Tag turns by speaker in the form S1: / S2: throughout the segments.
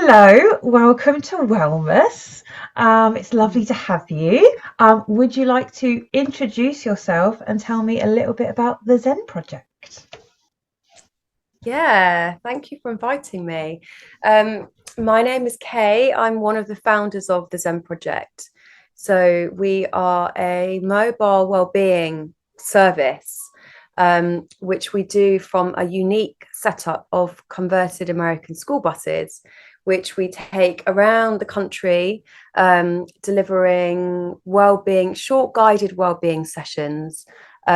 S1: Hello, welcome to Wellmas. It's lovely to have you. Would you like to introduce yourself and tell me a little bit about the Zen Project?
S2: Yeah, thank you for inviting me. My name is Kaye. I'm one of the founders of the Zen Project. So we are a mobile well-being service, which we do from a unique setup of converted American school buses, which we take around the country, delivering well-being, short guided well-being sessions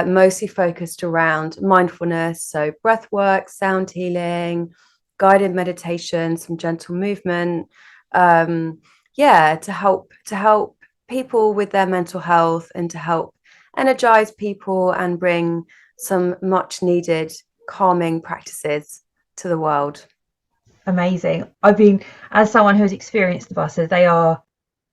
S2: mostly focused around mindfulness, so breath work, sound healing, guided meditation, some gentle movement. Yeah, to help people with their mental health and to help energize people and bring some much needed calming practices to the world.
S1: Amazing. As someone who has experienced the buses, they are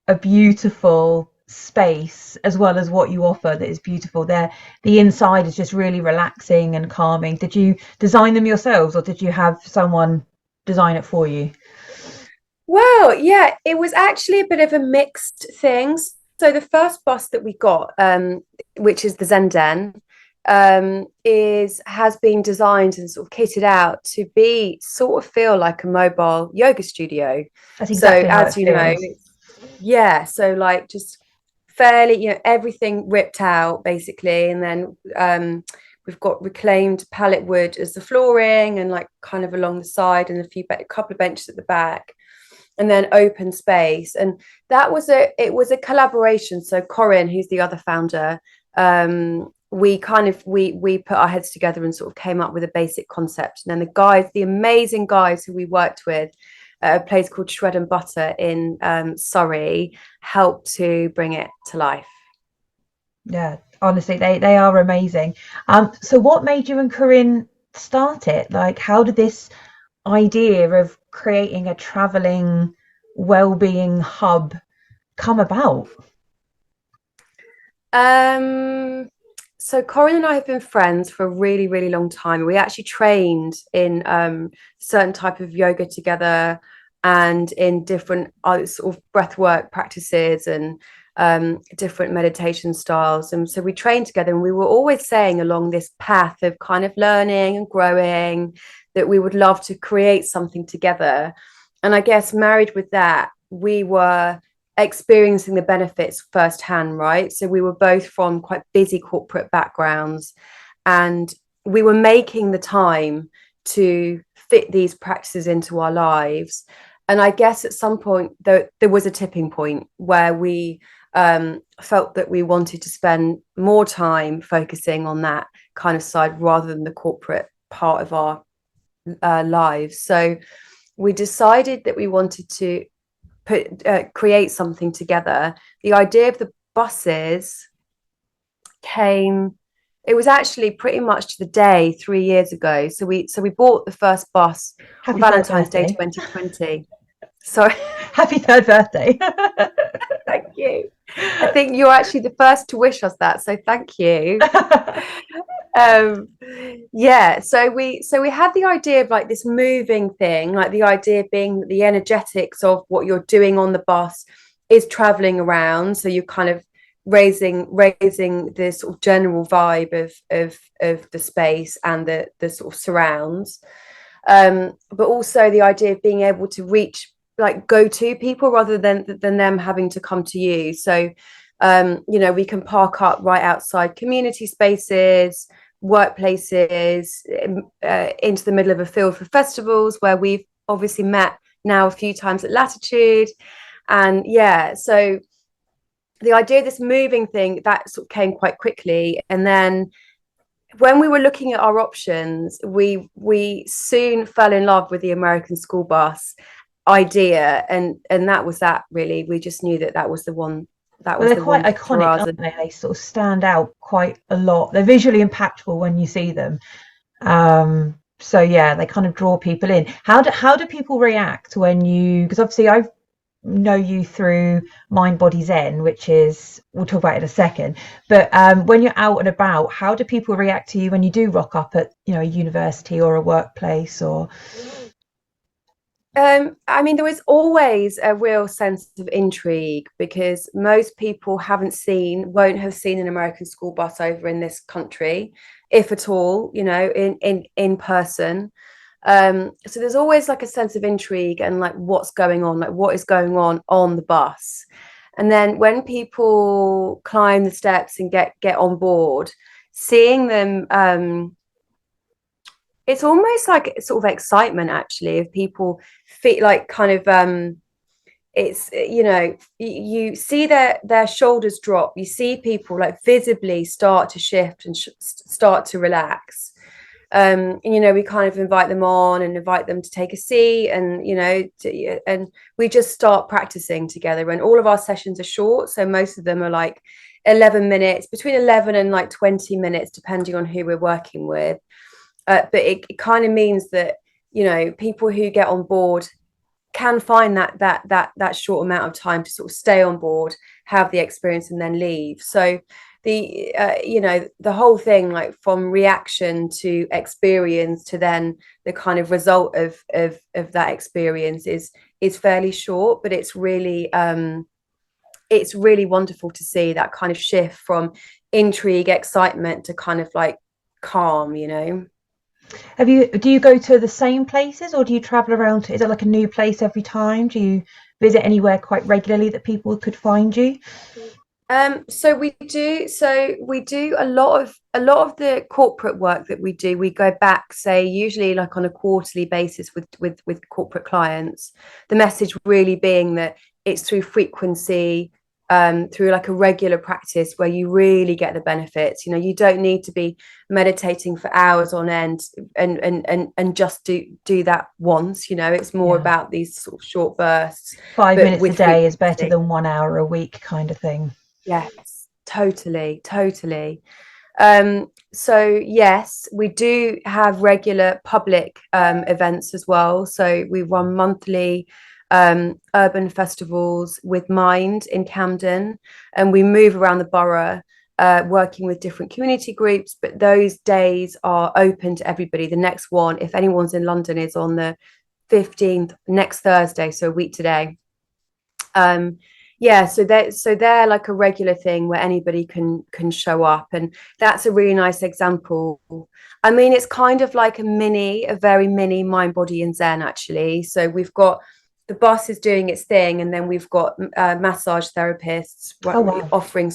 S1: a beautiful space as well as what you offer that is beautiful. The inside is just really relaxing and calming. Did you design them yourselves or did you have someone design it for you?
S2: Well, yeah, it was actually a bit of a mixed thing. So the first bus that we got, which is the Zen Den, is has been designed and sort of kitted out to be sort of feel like a mobile yoga studio.
S1: That's
S2: So
S1: exactly how it
S2: as you know,
S1: feels.
S2: yeah, so like just fairly, everything ripped out basically, and then we've got reclaimed pallet wood as the flooring and like kind of along the side and a couple of benches at the back and then open space. And it was a collaboration. So Corinne, who's the other founder, we put our heads together and sort of came up with a basic concept. And then the amazing guys who we worked with at a place called Shred and Butter in Surrey, helped to bring it to life.
S1: Yeah, honestly, they are amazing. So what made you and Corinne start it? Like, how did this idea of creating a traveling well-being hub come about?
S2: Um, so Corinne and I have been friends for a really, really long time. We actually trained in certain type of yoga together and in different sort of breathwork practices and different meditation styles. And so we trained together and we were always saying along this path of kind of learning and growing that we would love to create something together. And I guess married with that, we were experiencing the benefits firsthand, right? So we were both from quite busy corporate backgrounds and we were making the time to fit these practices into our lives. And I guess at some point there was a tipping point where we felt that we wanted to spend more time focusing on that kind of side rather than the corporate part of our lives. So we decided that we wanted to create something together. The idea of the buses came. It was actually pretty much to the day 3 years ago. So we bought the first bus on
S1: Happy third
S2: Valentine's Day
S1: birthday.
S2: 2020. Sorry,
S1: Happy third birthday.
S2: thank you. I think you're actually the first to wish us that, so thank you. um yeah, so we had the idea of like this moving thing, like the idea being that the energetics of what you're doing on the bus is traveling around, so you're kind of raising this sort of general vibe of the space and the sort of surrounds, but also the idea of being able to reach, like, go to people rather than them having to come to you. So we can park up right outside community spaces, workplaces, into the middle of a field for festivals where we've obviously met now a few times at Latitude. And yeah, so the idea of this moving thing, that sort of came quite quickly. And then when we were looking at our options, we soon fell in love with the American school bus idea, and that was that, really. We just knew that was the one,
S1: Well, they're quite
S2: for
S1: iconic,
S2: us.
S1: aren't they? They sort of stand out quite a lot. They're visually impactful when you see them. So yeah, they kind of draw people in. How do people react when you? Because obviously I know you through Mind Body Zen, which is we'll talk about it in a second. But when you're out and about, how do people react to you when you do rock up at a university or a workplace or?
S2: I mean, there is always a real sense of intrigue because most people won't have seen an American school bus over in this country, if at all, in person. So there's always like a sense of intrigue and like what's going on, like what is going on the bus. And then when people climb the steps and get on board, seeing them, it's almost like sort of excitement actually of people feel like kind of it's you see their shoulders drop, you see people like visibly start to shift and start to relax. And we kind of invite them on and invite them to take a seat, and and we just start practicing together, and all of our sessions are short, so most of them are like 11 minutes, between 11 and like 20 minutes depending on who we're working with. But it kind of means that people who get on board can find that short amount of time to sort of stay on board, have the experience, and then leave. So the whole thing, like from reaction to experience to then the kind of result of that experience is fairly short, but it's really wonderful to see that kind of shift from intrigue, excitement to kind of like calm.
S1: Do you go to the same places, or do you travel around is it like a new place every time? Do you visit anywhere quite regularly that people could find you?
S2: So we do a lot of the corporate work that we do. We go back, say, usually like on a quarterly basis with corporate clients. The message really being that it's through frequency, through like a regular practice where you really get the benefits. You don't need to be meditating for hours on end and just do that once. It's more
S1: Yeah.
S2: about these sort of short bursts,
S1: Five
S2: but
S1: minutes a
S2: with
S1: day is better
S2: frequency.
S1: than 1 hour a week kind of thing.
S2: Yes, totally. So yes, we do have regular public events as well. So we run monthly urban festivals with Mind in Camden, and we move around the borough, working with different community groups. But those days are open to everybody. The next one, if anyone's in London, is on the 15th, next Thursday, so a week today. Yeah, so they're like a regular thing where anybody can show up, and that's a really nice example. I mean, it's kind of like a very mini mind, body, and Zen actually. So we've got the bus is doing its thing, and then we've got massage therapists
S1: Oh wow.
S2: offering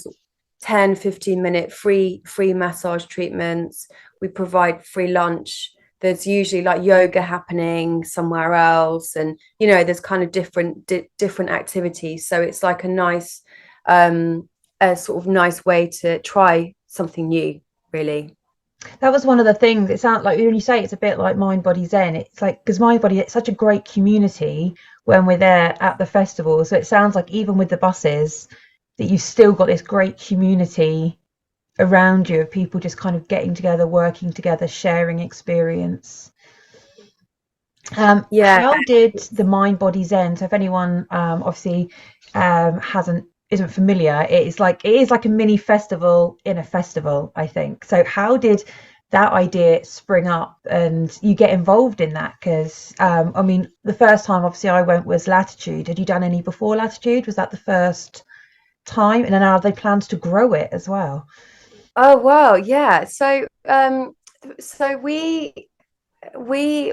S2: 10-15 minute free massage treatments. We provide free lunch. There's usually like yoga happening somewhere else, and there's kind of different activities, so it's like a sort of nice way to try something new, really.
S1: That was one of the things. It sounds like when you say it's a bit like Mind Body Zen, it's like because Mind Body, it's such a great community when we're there at the festival. So it sounds like even with the buses, that you've still got this great community around you of people just kind of getting together, working together, sharing experience.
S2: Yeah,
S1: How did the Mind Body Zen? So if anyone obviously hasn't isn't familiar, it is like a mini festival in a festival, I think. So how did that idea spring up and you get involved in that? Because I mean, the first time obviously I went was Latitude. Had you done any before Latitude? Was that the first time? And then are they plans to grow it as well?
S2: oh wow, yeah. So we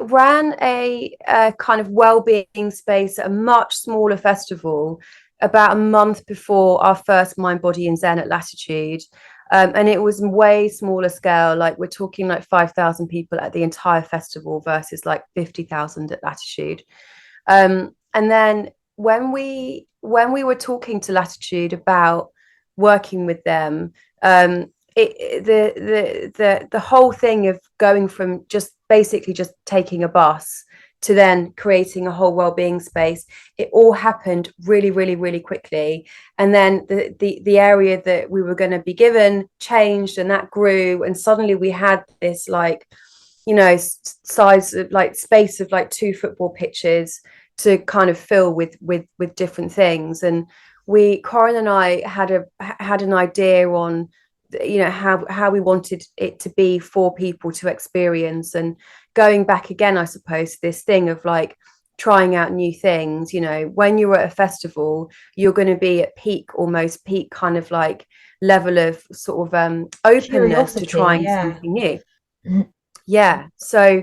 S2: ran a kind of well-being space at a much smaller festival about a month before our first Mind, Body, and Zen at Latitude. And it was way smaller scale, like we're talking like 5,000 people at the entire festival versus like 50,000 at Latitude. And then when we were talking to Latitude about working with them, the whole thing of going from just basically just taking a bus to then creating a whole well-being space, it all happened really, really, really quickly. And then the area that we were going to be given changed, and that grew, and suddenly we had this like size of like space of like 2 football pitches to kind of fill with different things. And Corin and I had an idea on how we wanted it to be for people to experience, and going back again, I suppose, this thing of like trying out new things. You know, when you're at a festival, you're going to be at peak, almost peak kind of like level of sort of openness to
S1: Curiosity,
S2: trying
S1: yeah.
S2: something new. Yeah, so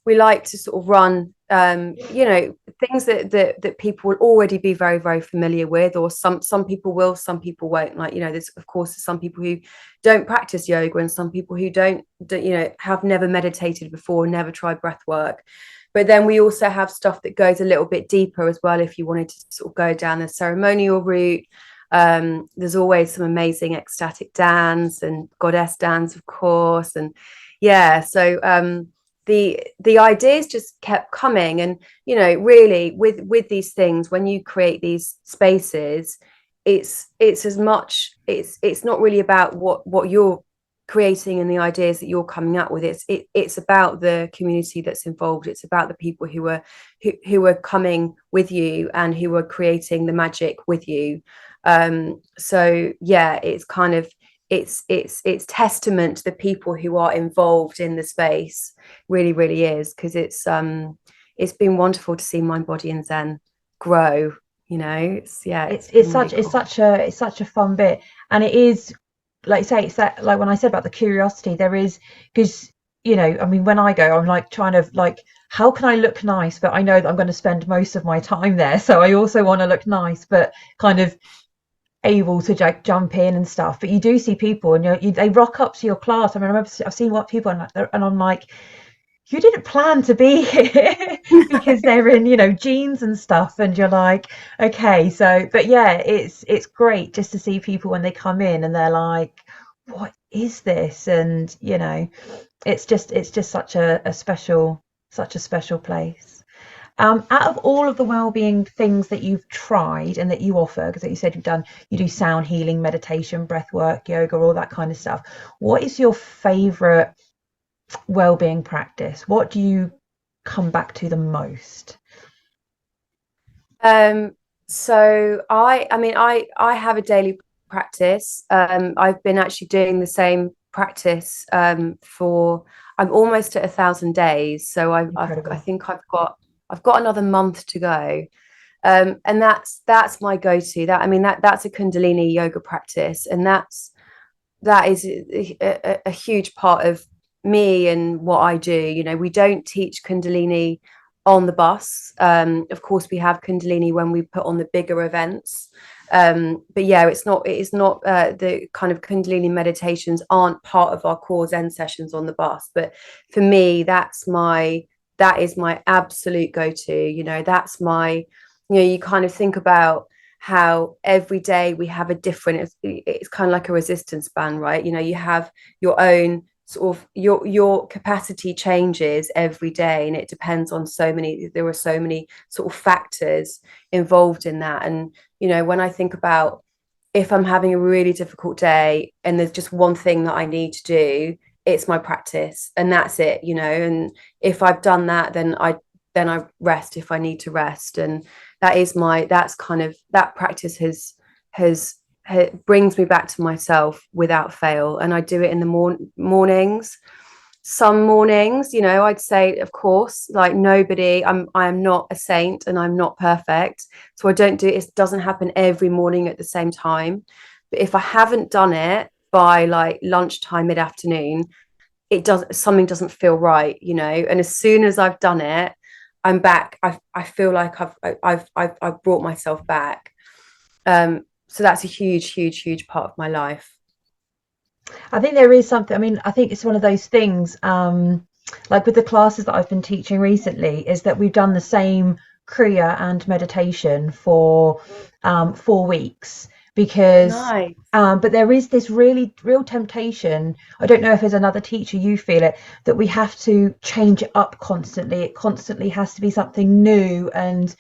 S2: we like to sort of run you know, things that people will already be very, very familiar with, or some people will, some people won't. Like, you know, there's of course some people who don't practice yoga, and some people who don't, you know, have never meditated before, never tried breath work. But then we also have stuff that goes a little bit deeper as well, if you wanted to sort of go down the ceremonial route. There's always some amazing ecstatic dance and goddess dance, of course. And yeah, so the ideas just kept coming. And you know, really with these things, when you create these spaces, it's as much, it's not really about what you're creating and the ideas that you're coming up with. It's about the community that's involved. It's about the people who are coming with you and who are creating the magic with you. So yeah, it's kind of, it's testament to the people who are involved in the space. Really, really is, because it's been wonderful to see Mind, Body and Zen grow. You know, it's, yeah, it's
S1: It's
S2: been
S1: such
S2: really
S1: it's
S2: cool.
S1: such a it's such a fun bit, and it is, like you say, it's that, like when I said about the curiosity, there is, because you know, I mean, when I go, I'm like trying to like, how can I look nice, but I know that I'm going to spend most of my time there, so I also want to look nice, but kind of able to like jump in and stuff. But you do see people, and they rock up to your class. I mean, I remember I've seen what people, and I'm like, you didn't plan to be here, because they're in, you know, jeans and stuff, and you're like, okay. So but yeah, it's great just to see people when they come in and they're like, what is this? And you know, it's just such a special place. Out of all of the well-being things that you've tried and that you offer, because like you said, you do sound healing, meditation, breath work, yoga, all that kind of stuff, what is your favorite well-being practice? What do you come back to the most?
S2: Um, so I mean, I have a daily practice. I've been actually doing the same practice for, I'm almost at 1,000 days. So I
S1: Incredible.
S2: think I've got another month to go. And that's my go-to. That, I mean, that's a Kundalini yoga practice, and that is a huge part of me and what I do. You know, we don't teach Kundalini on the bus. Of course, we have Kundalini when we put on the bigger events. But yeah, it is not the kind of Kundalini meditations aren't part of our core Zen sessions on the bus. But for me, that is my absolute go-to. You know, that's my, you know, you kind of think about how every day we have a different, it's kind of like a resistance band, right? You know, you have your own sort of, your capacity changes every day, and it depends on so many, there are so many sort of factors involved in that. And you know, when I think about, if I'm having a really difficult day and there's just one thing that I need to do, it's my practice, and that's it, you know. And if I've done that, then I rest if I need to rest. And that's kind of, that practice has brings me back to myself without fail. And I do it in the mornings. Some mornings, you know, I'd say, of course, like nobody, I am not a saint and I'm not perfect, so I don't do it, it doesn't happen every morning at the same time. But if I haven't done it by like lunchtime, mid-afternoon, it does, something doesn't feel right, you know. And as soon as I've done it, I'm back. I feel like I've brought myself back. So that's a huge, huge, huge part of my life.
S1: I think there is something, I mean, I think it's one of those things, like with the classes that I've been teaching recently, is that we've done the same Kriya and meditation for 4 weeks, because
S2: Nice.
S1: but there is this really real temptation. I don't know if as another teacher you feel it, that we have to change it up constantly. It constantly has to be something new, and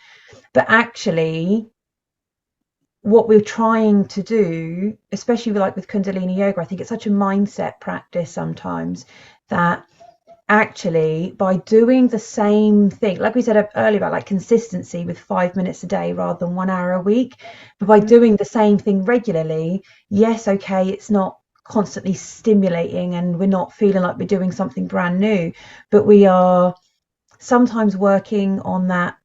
S1: but actually what we're trying to do, especially like with Kundalini yoga, I think it's such a mindset practice sometimes, that actually by doing the same thing, like we said earlier about like consistency with 5 minutes a day rather than 1 hour a week, but by doing the same thing regularly, yes, okay, it's not constantly stimulating and we're not feeling like we're doing something brand new, but we are sometimes working on that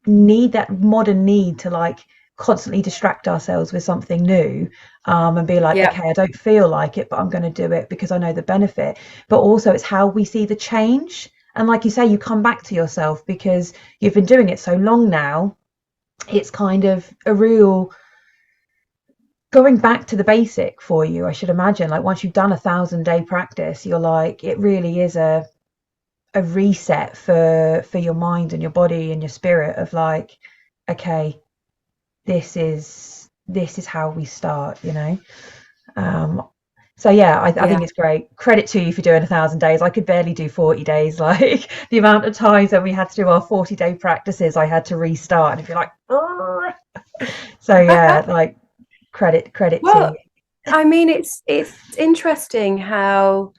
S1: need, that modern need to like constantly distract ourselves with something new, and be like,
S2: Yeah,
S1: okay, I don't feel like it, but I'm going to do it because I know the benefit. But also it's how we see the change. And like you say, you come back to yourself because you've been doing it so long now. It's kind of a real going back to the basic for you, I should imagine. Like once you've done 1,000-day practice, you're like, it really is a reset for your mind and your body and your spirit of like, okay, this is how we start, you know. um so yeah, I
S2: yeah.
S1: think it's great. Credit to you for doing 1,000 days. I could barely do 40 days. Like the amount of times when we had to do our 40-day practices, I had to restart and if you're like, "Ugh." So yeah, like credit to you.
S2: Well, I mean, it's interesting how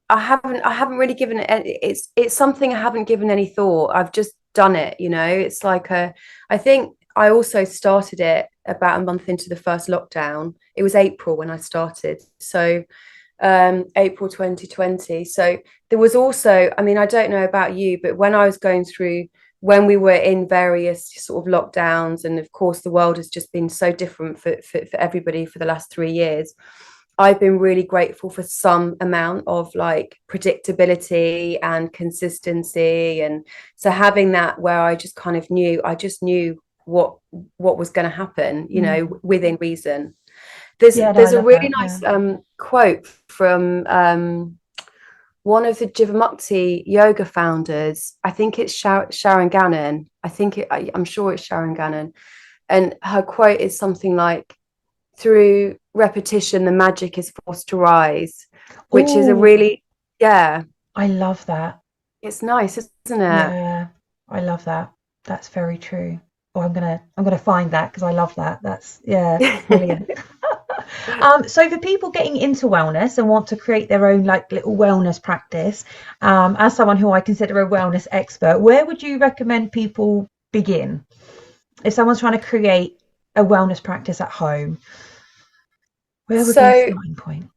S2: I haven't really given it it's something I haven't given any thought. I've just done it, you know. It's like a I think I also started it about a month into the first lockdown. It was April when I started. So April 2020. So there was also, I mean, I don't know about you, but when I was going through, when we were in various sort of lockdowns, and of course the world has just been so different for everybody for the last 3 years, I've been really grateful for some amount of like predictability and consistency. And so having that where I just knew what was going to happen, you know,
S1: Mm.
S2: within reason. there's
S1: Yeah, no, I
S2: there's a
S1: love
S2: really
S1: that. Yeah.
S2: nice quote from one of the Jivamukti yoga founders. I think it's Sharon Gannon. I'm sure it's Sharon Gannon. And her quote is something like, "Through repetition, the magic is forced to rise," which is a
S1: Oh,
S2: really, yeah,
S1: I love that.
S2: it's nice, isn't it?
S1: Yeah, I love that. That's very true. Oh, I'm gonna find that because I love that. That's, yeah, brilliant. So for people getting into wellness and want to create their own like little wellness practice, as someone who I consider a wellness expert, where would you recommend people begin? If someone's trying to create a wellness practice at home, where would be a
S2: So
S1: starting point?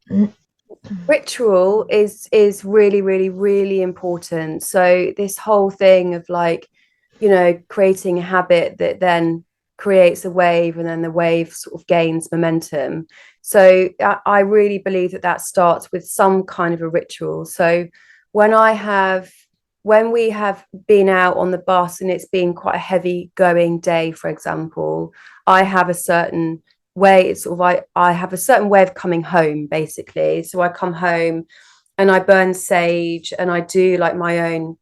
S2: ritual is really, really, really important. So this whole thing of like, you know, creating a habit that then creates a wave, and then the wave sort of gains momentum. So I really believe that that starts with some kind of a ritual. So when I have when we have been out on the bus and it's been quite a heavy going day, for example, I have a certain way. It's sort of I have a certain way of coming home, basically. So I come home and I burn sage, and I do like my own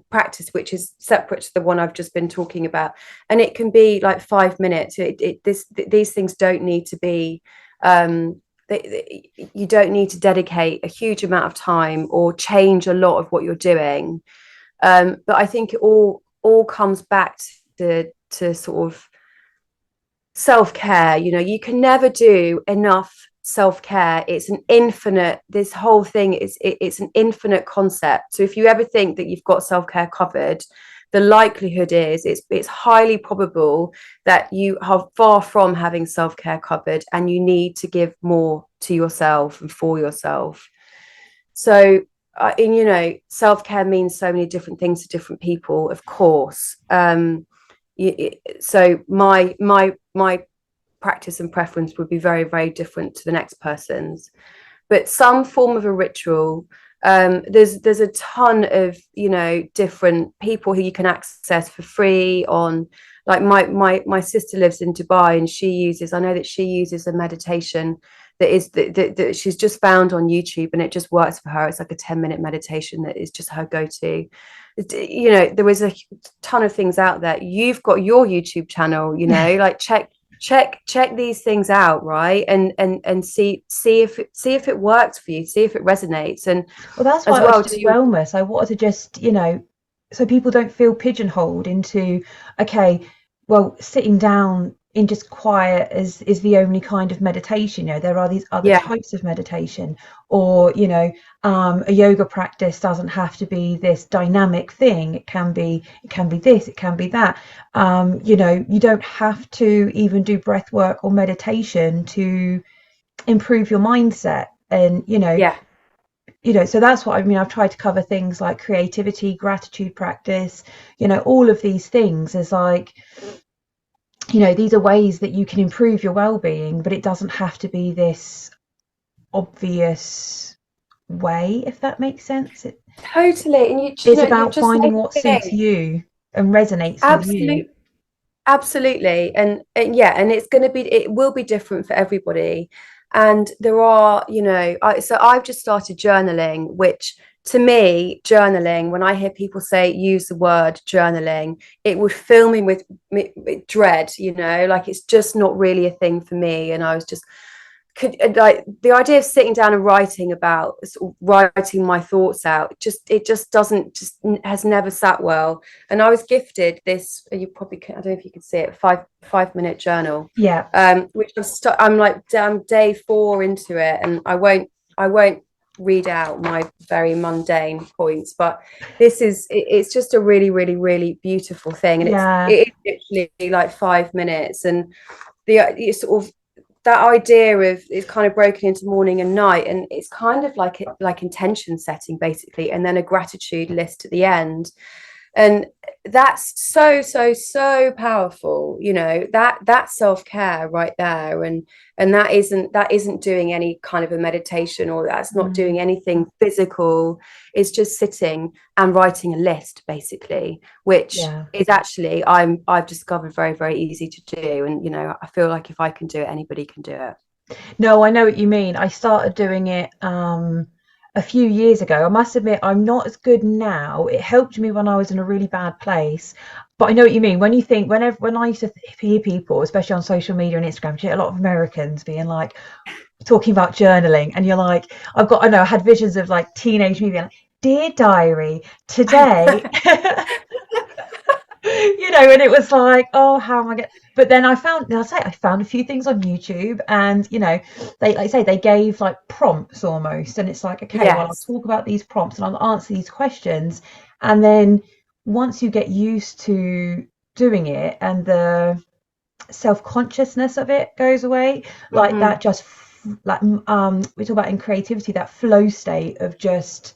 S2: practice, which is separate to the one I've just been talking about. And it can be like 5 minutes. These things don't need to be you don't need to dedicate a huge amount of time or change a lot of what you're doing. But I think it all comes back to sort of self-care. You know, you can never do enough self-care. It's an infinite, this whole thing it's an infinite concept. So if you ever think that you've got self-care covered, the likelihood is it's highly probable that you are far from having self-care covered, and you need to give more to yourself and for yourself. So and you know, self-care means so many different things to different people, of course. So my practice and preference would be very, very different to the next person's. But some form of a ritual. There's a ton of, you know, different people who you can access for free on. Like my sister lives in Dubai, and I know that she uses a meditation that she's just found on YouTube, and it just works for her. It's like a 10-minute meditation that is just her go-to. You know, there was a ton of things out there. You've got your YouTube channel, you know, like check these things out, right? And see if it works for you, see if it resonates. And
S1: Well, that's why
S2: as
S1: I wanted
S2: well
S1: to do
S2: to your,
S1: Wellmas. I wanted to just, so people don't feel pigeonholed into, okay, well, sitting down in just quiet is the only kind of meditation. There are these other
S2: yeah,
S1: types of meditation, or, a yoga practice doesn't have to be this dynamic thing. It can be this, it can be that. You don't have to even do breath work or meditation to improve your mindset. And
S2: yeah,
S1: so that's what I mean. I've tried to cover things like creativity, gratitude practice, all of these things is like, these are ways that you can improve your well-being, but it doesn't have to be this obvious way, if that makes sense.
S2: Totally. And
S1: It's
S2: you've
S1: about
S2: just made
S1: finding what
S2: me
S1: suits
S2: think.
S1: you and resonates with you.
S2: Absolutely. Absolutely. And yeah, and it will be different for everybody. And there are, so I've just started journaling, which to me, journaling, when I hear people say use the word journaling, it would fill me with dread, like it's just not really a thing for me. And I was just could like the idea of sitting down and writing about sort of writing my thoughts out, it just doesn't just has never sat well. And I was gifted this, you probably can, I don't know if you could see it, 5 minute journal,
S1: Yeah.
S2: which I'm day 4 into it, and I won't read out my very mundane points, but it's just a really really really beautiful thing, and
S1: Yeah.
S2: it is literally like 5 minutes. And it's sort of that idea of it's kind of broken into morning and night, and it's kind of like intention setting basically, and then a gratitude list at the end. And that's so powerful, that self-care right there. And that isn't doing any kind of a meditation, or that's not doing anything physical. It's just sitting and writing a list basically, which
S1: Yeah.
S2: is actually I've discovered very very easy to do. And I feel like if I can do it, anybody can do it.
S1: No, I know what you mean. I started doing it a few years ago. I must admit, I'm not as good now. It helped me when I was in a really bad place. But I know what you mean. When you think, when I used to hear people, especially on social media and Instagram, you get a lot of Americans being like, talking about journaling, and you're like, I had visions of like teenage me being like, Dear Diary, today, and it was like, oh, how am I going? But then I found a few things on YouTube, and they, like I say, they gave like prompts almost, and it's like, okay, well, I'll
S2: Yes.
S1: talk about these prompts and I'll answer these questions, and then once you get used to doing it and the self-consciousness of it goes away, like
S2: Mm-hmm.
S1: that just like we talk about in creativity, that flow state of just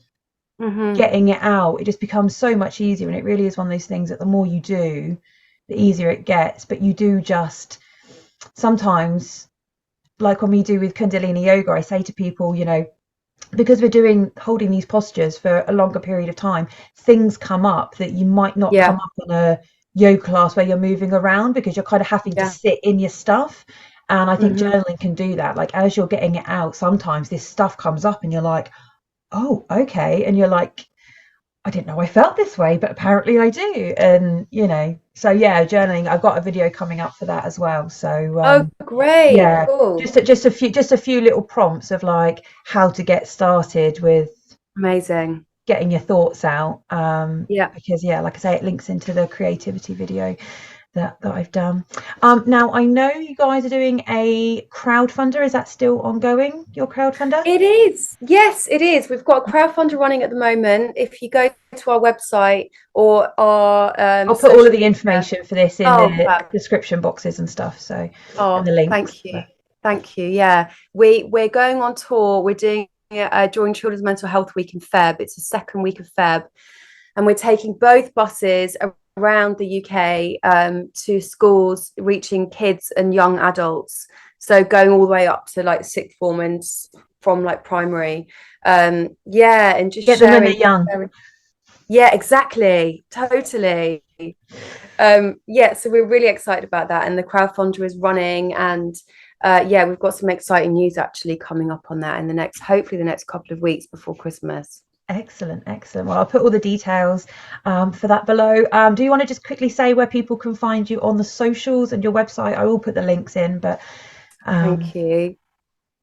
S2: Mm-hmm.
S1: getting it out, it just becomes so much easier. And it really is one of those things that the more you do, the easier it gets. But you do just sometimes, like when we do with Kundalini yoga, I say to people, because we're holding these postures for a longer period of time, things come up that you might not come
S2: Yeah.
S1: up in a yoga class where you're moving around, because you're kind of having to
S2: Yeah.
S1: sit in your stuff. And I think
S2: Mm-hmm.
S1: journaling can do that. Like as you're getting it out, sometimes this stuff comes up and you're like, oh, okay. And you're like, I didn't know I felt this way, but apparently I do. And, so yeah, journaling, I've got a video coming up for that as well. So,
S2: Oh, great.
S1: yeah,
S2: Cool.
S1: just a few little prompts of like how to get started with
S2: Amazing.
S1: getting your thoughts out.
S2: Yeah.
S1: Because yeah, like I say, it links into the creativity video that I've done. Now I know you guys are doing a crowdfunder. Is that still ongoing, your crowdfunder?
S2: It is. Yes, it is. We've got a crowdfunder running at the moment. If you go to our website or our
S1: I'll put all of
S2: social
S1: the
S2: media.
S1: information for this in
S2: Oh,
S1: the
S2: fab.
S1: description boxes and stuff. So, and
S2: Oh,
S1: the links.
S2: thank you.
S1: But
S2: Thank you. Yeah. We're going on tour. We're doing during Children's Mental Health Week in Feb. It's the second week of Feb. And we're taking both buses around the UK to schools, reaching kids and young adults. So going all the way up to like sixth form and from like primary. Yeah, and just
S1: get them when they're young.
S2: yeah, exactly. Totally. Yeah, so we're really excited about that. And the crowdfunder is running, and yeah, we've got some exciting news actually coming up on that in hopefully the next couple of weeks before Christmas.
S1: Excellent, excellent. Well, I'll put all the details for that below. Do you want to just quickly say where people can find you on the socials and your website? I will put the links in, but
S2: Thank you.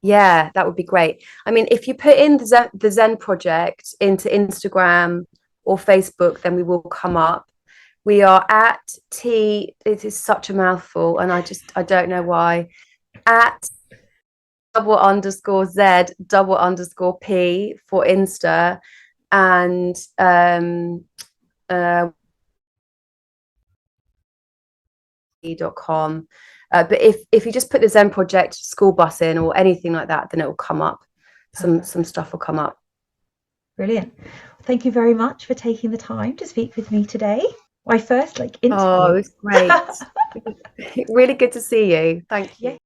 S2: Yeah, that would be great. I mean, if you put in the Zen Project into Instagram or Facebook, then we will come up. We are at it is such a mouthful, and I don't know why, at _Z_P for Insta, and uh, .com. But if you just put the Zen Project school bus in or anything like that, then it will come up. Some
S1: perfect.
S2: stuff will come up.
S1: Brilliant. Thank you very much for taking the time to speak with me today. My first
S2: Oh, it
S1: interview.
S2: was great. Really good to see you. Thank
S1: Yeah.
S2: you.